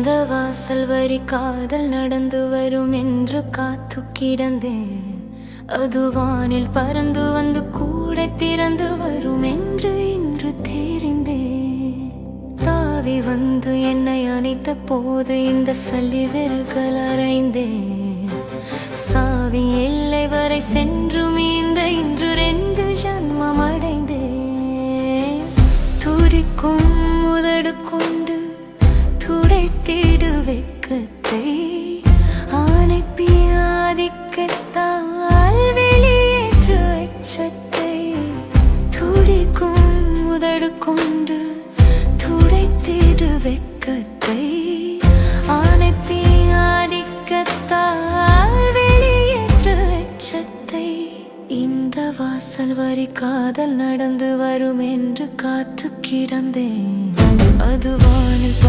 இந்த வாசல் வரி காதல் நடந்து வரும் என்று காத்து கிடந்தேன். அது வானில் பறந்து வந்து கூட திறந்து வரும் என்று இன்று தெரிந்தேன். தாவி வந்து என்னை அணைத்த போது இந்த சல்லி விரல்கள் அறைந்தேன். சாவி எல்லை வரை சென்று மீந்த இன்று 2 ஜன்மம் அடைந்தேன். துடிக்கும் உதடு கொண்டு துடைத்திடு வெட்கத்தை, அனுப்பி ஆதிக்கத்தால் வெளியேற்று எச்சத்தை. துடிக்கும் உதடு கொண்டு துடைத்திடு வெட்கத்தை, அனுப்பி ஆதிக்கத்தால் வெளியேற்று எச்சத்தை. இந்த வாசல் வரி காதல் நடந்து வரும் என்று காத்து கிடந்தேன். அது வானில்